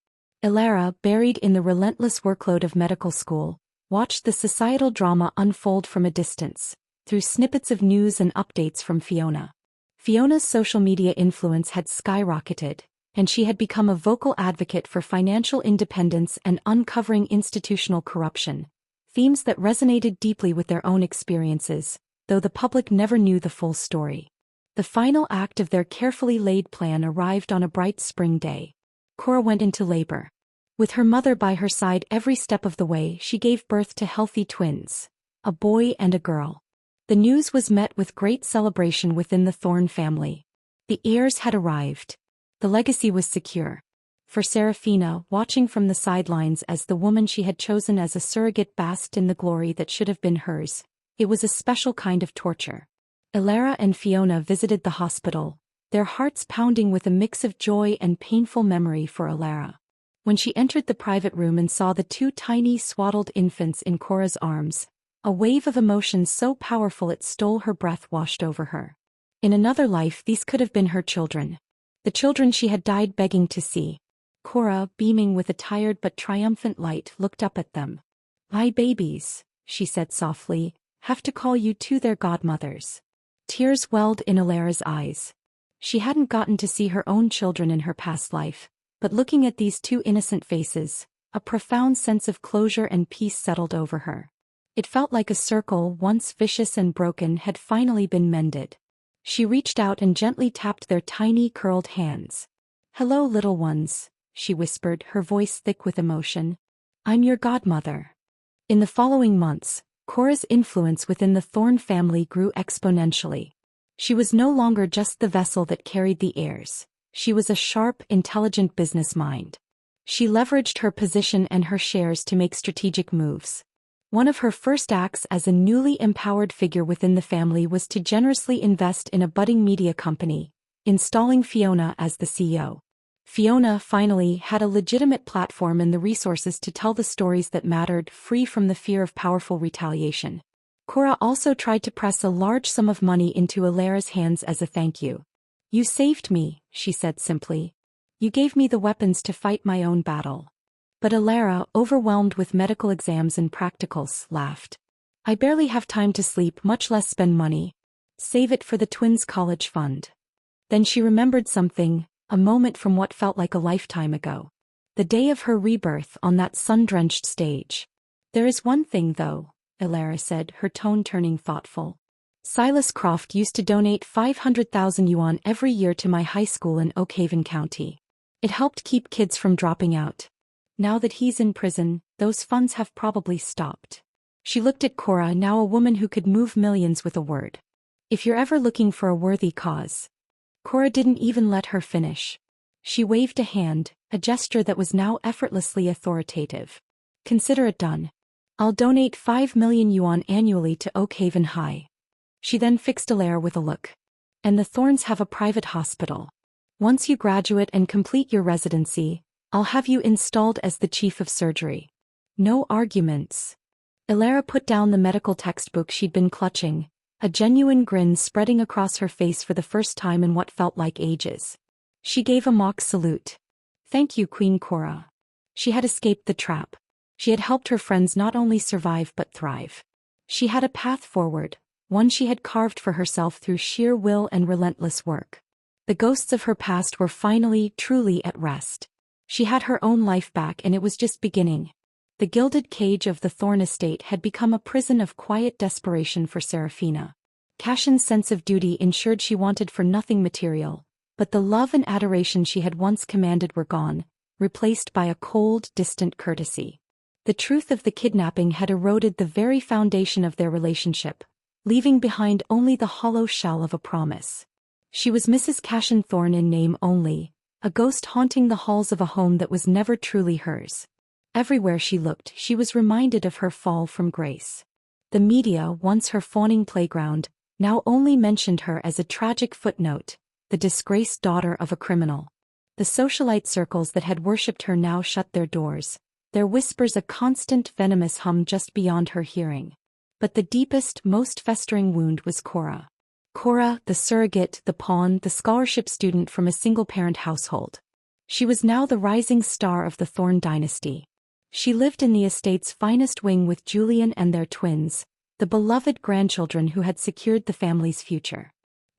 Elara, buried in the relentless workload of medical school, watched the societal drama unfold from a distance, through snippets of news and updates from Fiona. Fiona's social media influence had skyrocketed, and she had become a vocal advocate for financial independence and uncovering institutional corruption, themes that resonated deeply with their own experiences, though the public never knew the full story. The final act of their carefully laid plan arrived on a bright spring day. Cora went into labor. With her mother by her side every step of the way, she gave birth to healthy twins, a boy and a girl. The news was met with great celebration within the Thorne family. The heirs had arrived. The legacy was secure. For Serafina, watching from the sidelines as the woman she had chosen as a surrogate basked in the glory that should have been hers, it was a special kind of torture. Elara and Fiona visited the hospital, their hearts pounding with a mix of joy and painful memory for Elara. When she entered the private room and saw the two tiny swaddled infants in Cora's arms, a wave of emotion so powerful it stole her breath washed over her. In another life these could have been her children. The children she had died begging to see. Cora, beaming with a tired but triumphant light, looked up at them. "My babies," she said softly, "have to call you to their godmothers." Tears welled in Elara's eyes. She hadn't gotten to see her own children in her past life, but looking at these two innocent faces, a profound sense of closure and peace settled over her. It felt like a circle once vicious and broken had finally been mended. She reached out and gently tapped their tiny curled hands. "Hello, little ones," she whispered, her voice thick with emotion. "I'm your godmother." In the following months, Cora's influence within the Thorne family grew exponentially. She was no longer just the vessel that carried the heirs. She was a sharp, intelligent business mind. She leveraged her position and her shares to make strategic moves. One of her first acts as a newly empowered figure within the family was to generously invest in a budding media company, installing Fiona as the CEO. Fiona finally had a legitimate platform and the resources to tell the stories that mattered, free from the fear of powerful retaliation. Cora also tried to press a large sum of money into Elara's hands as a thank you. "You saved me," she said simply. "You gave me the weapons to fight my own battle." But Elara, overwhelmed with medical exams and practicals, laughed. "I barely have time to sleep, much less spend money. Save it for the twins' college fund." Then she remembered something, a moment from what felt like a lifetime ago. The day of her rebirth on that sun-drenched stage. "There is one thing though," Elara said, her tone turning thoughtful. "Silas Croft used to donate 500,000 yuan every year to my high school in Oakhaven County. It helped keep kids from dropping out. Now that he's in prison, those funds have probably stopped." She looked at Cora, now a woman who could move millions with a word. "If you're ever looking for a worthy cause." Cora didn't even let her finish. She waved a hand, a gesture that was now effortlessly authoritative. "Consider it done. I'll donate 5 million yuan annually to Oakhaven High." She then fixed Elara with a look. "And the Thorns have a private hospital. Once you graduate and complete your residency, I'll have you installed as the chief of surgery." No arguments. Elara put down the medical textbook she'd been clutching, a genuine grin spreading across her face for the first time in what felt like ages. She gave a mock salute. "Thank you, Queen Cora." She had escaped the trap. She had helped her friends not only survive but thrive. She had a path forward, one she had carved for herself through sheer will and relentless work. The ghosts of her past were finally, truly at rest. She had her own life back and it was just beginning. The gilded cage of the Thorne estate had become a prison of quiet desperation for Serafina. Cashin's sense of duty ensured she wanted for nothing material, but the love and adoration she had once commanded were gone, replaced by a cold, distant courtesy. The truth of the kidnapping had eroded the very foundation of their relationship, leaving behind only the hollow shell of a promise. She was Mrs. Cashin Thorne in name only, a ghost haunting the halls of a home that was never truly hers. Everywhere she looked, she was reminded of her fall from grace. The media, once her fawning playground, now only mentioned her as a tragic footnote, the disgraced daughter of a criminal. The socialite circles that had worshipped her now shut their doors, their whispers a constant venomous hum just beyond her hearing. But the deepest, most festering wound was Cora. Cora, the surrogate, the pawn, the scholarship student from a single-parent household. She was now the rising star of the Thorne dynasty. She lived in the estate's finest wing with Julian and their twins, the beloved grandchildren who had secured the family's future.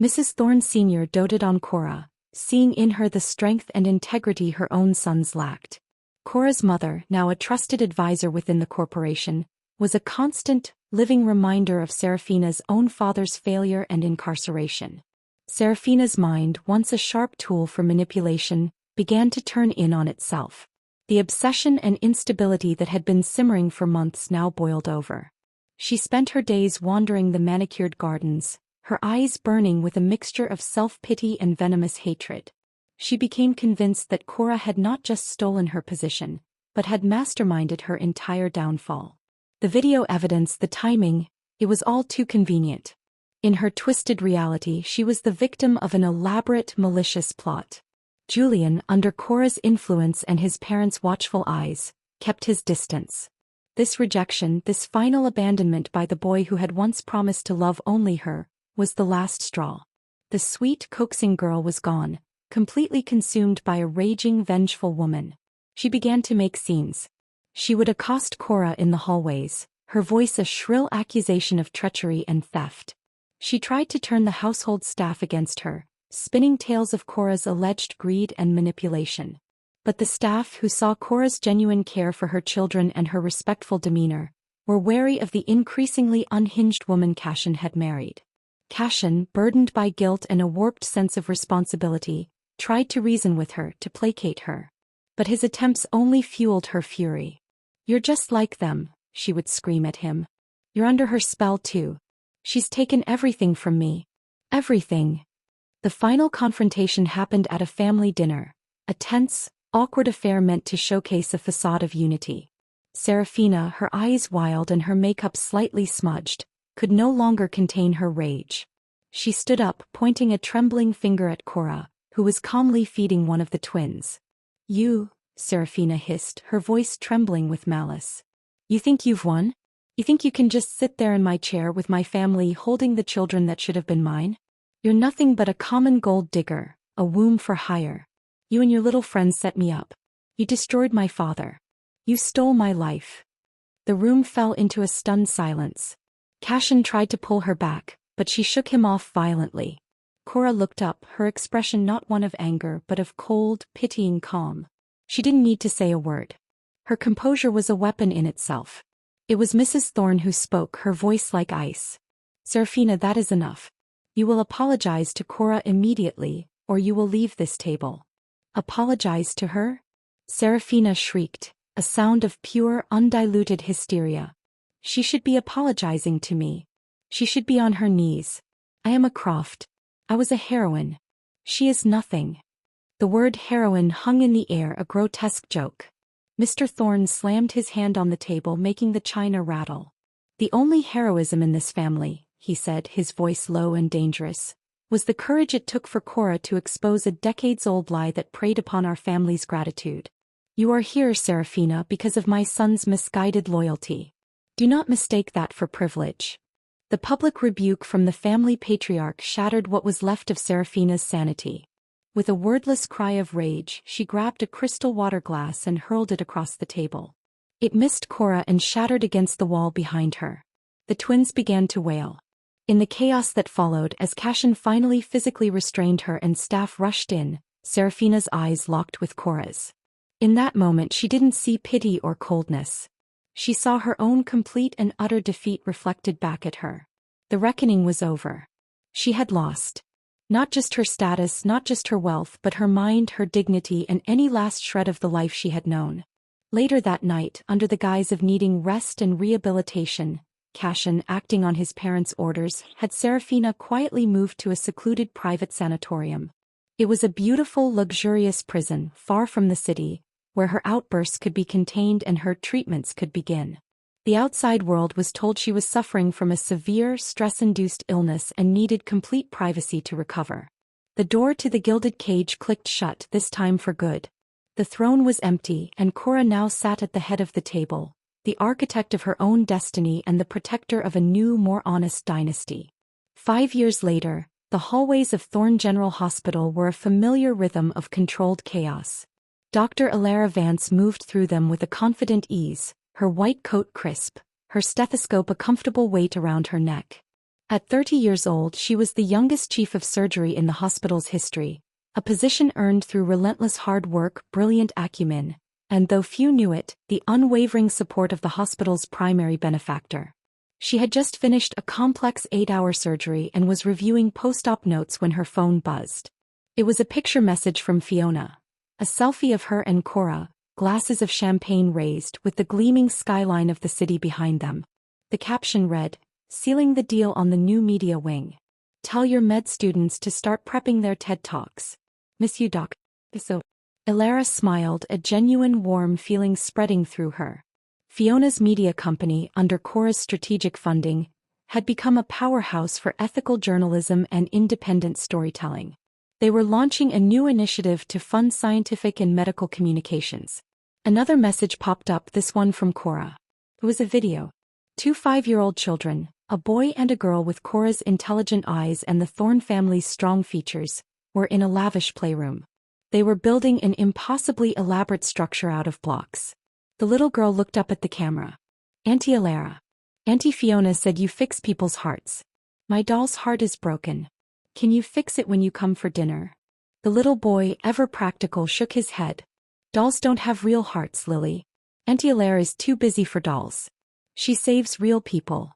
Mrs. Thorne Sr. doted on Cora, seeing in her the strength and integrity her own sons lacked. Cora's mother, now a trusted advisor within the corporation, was a constant, living reminder of Serafina's own father's failure and incarceration. Serafina's mind, once a sharp tool for manipulation, began to turn in on itself. The obsession and instability that had been simmering for months now boiled over. She spent her days wandering the manicured gardens, her eyes burning with a mixture of self-pity and venomous hatred. She became convinced that Cora had not just stolen her position, but had masterminded her entire downfall. The video evidence, the timing, it was all too convenient. In her twisted reality, she was the victim of an elaborate, malicious plot. Julian, under Cora's influence and his parents' watchful eyes, kept his distance. This rejection, this final abandonment by the boy who had once promised to love only her, was the last straw. The sweet, coaxing girl was gone, completely consumed by a raging, vengeful woman. She began to make scenes. She would accost Cora in the hallways, her voice a shrill accusation of treachery and theft. She tried to turn the household staff against her, spinning tales of Cora's alleged greed and manipulation. But the staff, who saw Cora's genuine care for her children and her respectful demeanor, were wary of the increasingly unhinged woman Cashin had married. Cashin, burdened by guilt and a warped sense of responsibility, tried to reason with her, to placate her. But his attempts only fueled her fury. "You're just like them," she would scream at him. "You're under her spell too. She's taken everything from me. Everything." The final confrontation happened at a family dinner, a tense, awkward affair meant to showcase a facade of unity. Serafina, her eyes wild and her makeup slightly smudged, could no longer contain her rage. She stood up, pointing a trembling finger at Cora, who was calmly feeding one of the twins. "You," Serafina hissed, her voice trembling with malice. "You think you've won? You think you can just sit there in my chair with my family holding the children that should have been mine? You're nothing but a common gold digger, a womb for hire. You and your little friends set me up. You destroyed my father. You stole my life." The room fell into a stunned silence. Cashin tried to pull her back, but she shook him off violently. Cora looked up, her expression not one of anger but of cold, pitying calm. She didn't need to say a word. Her composure was a weapon in itself. It was Mrs. Thorne who spoke, her voice like ice. "Serafina, that is enough. You will apologize to Cora immediately, or you will leave this table." "Apologize to her?" Serafina shrieked, a sound of pure, undiluted hysteria. "She should be apologizing to me. She should be on her knees. I am a Croft. I was a heroine. She is nothing." The word heroine hung in the air, a grotesque joke. Mr. Thorne slammed his hand on the table, making the china rattle. "The only heroism in this family," he said, his voice low and dangerous, "was the courage it took for Cora to expose a decades-old lie that preyed upon our family's gratitude. You are here, Serafina, because of my son's misguided loyalty. Do not mistake that for privilege." The public rebuke from the family patriarch shattered what was left of Serafina's sanity. With a wordless cry of rage, she grabbed a crystal water glass and hurled it across the table. It missed Cora and shattered against the wall behind her. The twins began to wail. In the chaos that followed, as Cashin finally physically restrained her and staff rushed in, Serafina's eyes locked with Cora's. In that moment she didn't see pity or coldness. She saw her own complete and utter defeat reflected back at her. The reckoning was over. She had lost. Not just her status, not just her wealth, but her mind, her dignity, and any last shred of the life she had known. Later that night, under the guise of needing rest and rehabilitation, Cashin, acting on his parents' orders, had Serafina quietly moved to a secluded private sanatorium. It was a beautiful, luxurious prison, far from the city, where her outbursts could be contained and her treatments could begin. The outside world was told she was suffering from a severe, stress-induced illness and needed complete privacy to recover. The door to the gilded cage clicked shut, this time for good. The throne was empty, and Cora now sat at the head of the table, the architect of her own destiny and the protector of a new, more honest dynasty. 5 years later, the hallways of Thorne General Hospital were a familiar rhythm of controlled chaos. Dr. Elara Vance moved through them with a confident ease, her white coat crisp, her stethoscope a comfortable weight around her neck. At 30 years old, she was the youngest chief of surgery in the hospital's history, a position earned through relentless hard work, brilliant acumen, and though few knew it, the unwavering support of the hospital's primary benefactor. She had just finished a complex 8-hour surgery and was reviewing post-op notes when her phone buzzed. It was a picture message from Fiona. A selfie of her and Cora, glasses of champagne raised, with the gleaming skyline of the city behind them. The caption read, "Sealing the deal on the new media wing. Tell your med students to start prepping their TED Talks. Miss you, Doc." So, Elara smiled, a genuine warm feeling spreading through her. Fiona's media company, under Cora's strategic funding, had become a powerhouse for ethical journalism and independent storytelling. They were launching a new initiative to fund scientific and medical communications. Another message popped up, this one from Cora. It was a video. 2 5-year-old children, a boy and a girl with Cora's intelligent eyes and the Thorne family's strong features, were in a lavish playroom. They were building an impossibly elaborate structure out of blocks. The little girl looked up at the camera. Auntie Elara. Auntie Fiona said you fix people's hearts. My doll's heart is broken. Can you fix it when you come for dinner? The little boy, ever practical, shook his head. Dolls don't have real hearts, Lily. Auntie Elara is too busy for dolls. She saves real people.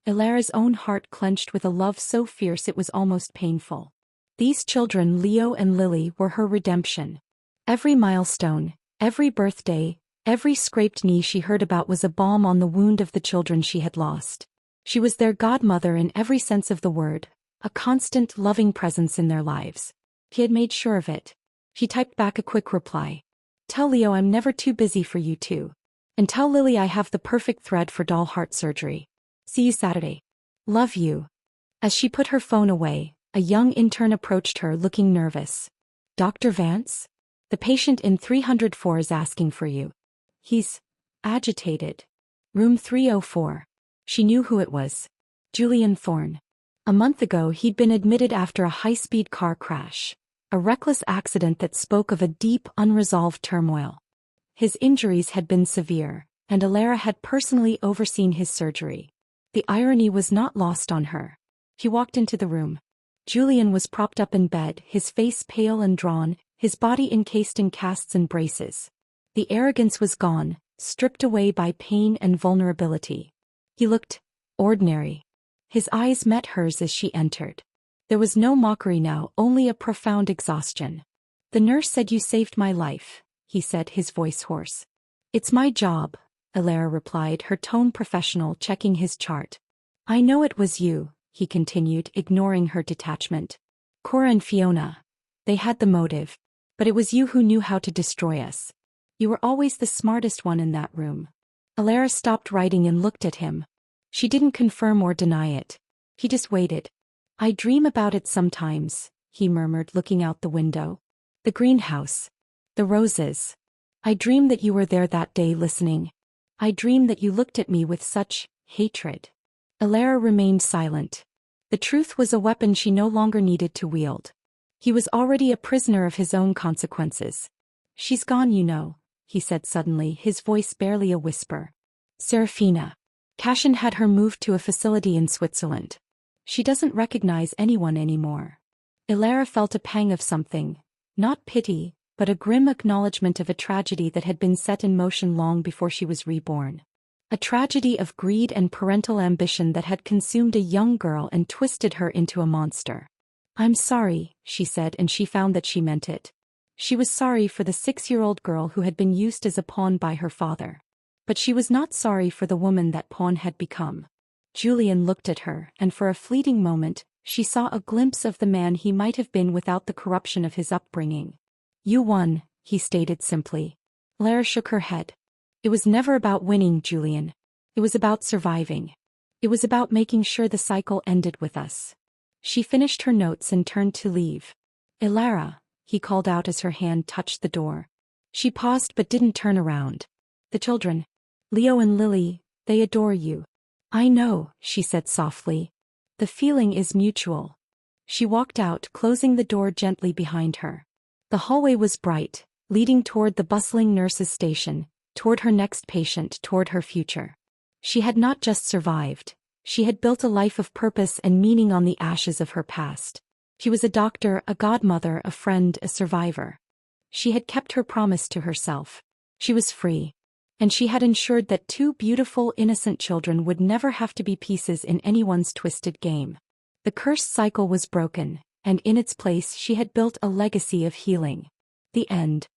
Elara's own heart clenched with a love so fierce it was almost painful. These children, Leo and Lily, were her redemption. Every milestone, every birthday, every scraped knee she heard about was a balm on the wound of the children she had lost. She was their godmother in every sense of the word, a constant, loving presence in their lives. He had made sure of it. He typed back a quick reply. Tell Leo I'm never too busy for you two. And tell Lily I have the perfect thread for doll heart surgery. See you Saturday. Love you. As she put her phone away, a young intern approached her looking nervous. Dr. Vance? The patient in 304 is asking for you. He's agitated. Room 304. She knew who it was. Julian Thorne. A month ago he'd been admitted after a high-speed car crash. A reckless accident that spoke of a deep, unresolved turmoil. His injuries had been severe, and Elara had personally overseen his surgery. The irony was not lost on her. He walked into the room. Julian was propped up in bed, his face pale and drawn, his body encased in casts and braces. The arrogance was gone, stripped away by pain and vulnerability. He looked ordinary. His eyes met hers as she entered. There was no mockery now, only a profound exhaustion. The nurse said you saved my life, he said, his voice hoarse. It's my job, Elara replied, her tone professional, checking his chart. I know it was you, he continued, ignoring her detachment. Cora and Fiona. They had the motive. But it was you who knew how to destroy us. You were always the smartest one in that room. Elara stopped writing and looked at him. She didn't confirm or deny it. He just waited. I dream about it sometimes, he murmured, looking out the window. The greenhouse. The roses. I dream that you were there that day listening. I dream that you looked at me with such hatred. Elara remained silent. The truth was a weapon she no longer needed to wield. He was already a prisoner of his own consequences. She's gone, you know, he said suddenly, his voice barely a whisper. Serafina. Cashin had her moved to a facility in Switzerland. She doesn't recognize anyone anymore. Elara felt a pang of something, not pity, but a grim acknowledgement of a tragedy that had been set in motion long before she was reborn. A tragedy of greed and parental ambition that had consumed a young girl and twisted her into a monster. I'm sorry, she said, and she found that she meant it. She was sorry for the 6-year-old girl who had been used as a pawn by her father. But she was not sorry for the woman that pawn had become. Julian looked at her, and for a fleeting moment, she saw a glimpse of the man he might have been without the corruption of his upbringing. You won, he stated simply. Elara shook her head. It was never about winning, Julian. It was about surviving. It was about making sure the cycle ended with us. She finished her notes and turned to leave. Elara, he called out as her hand touched the door. She paused but didn't turn around. The children. Leo and Lily, they adore you. I know, she said softly. The feeling is mutual. She walked out, closing the door gently behind her. The hallway was bright, leading toward the bustling nurse's station, toward her next patient, toward her future. She had not just survived. She had built a life of purpose and meaning on the ashes of her past. She was a doctor, a godmother, a friend, a survivor. She had kept her promise to herself. She was free. And she had ensured that 2 beautiful, innocent children would never have to be pieces in anyone's twisted game. The cursed cycle was broken, and in its place she had built a legacy of healing. The end.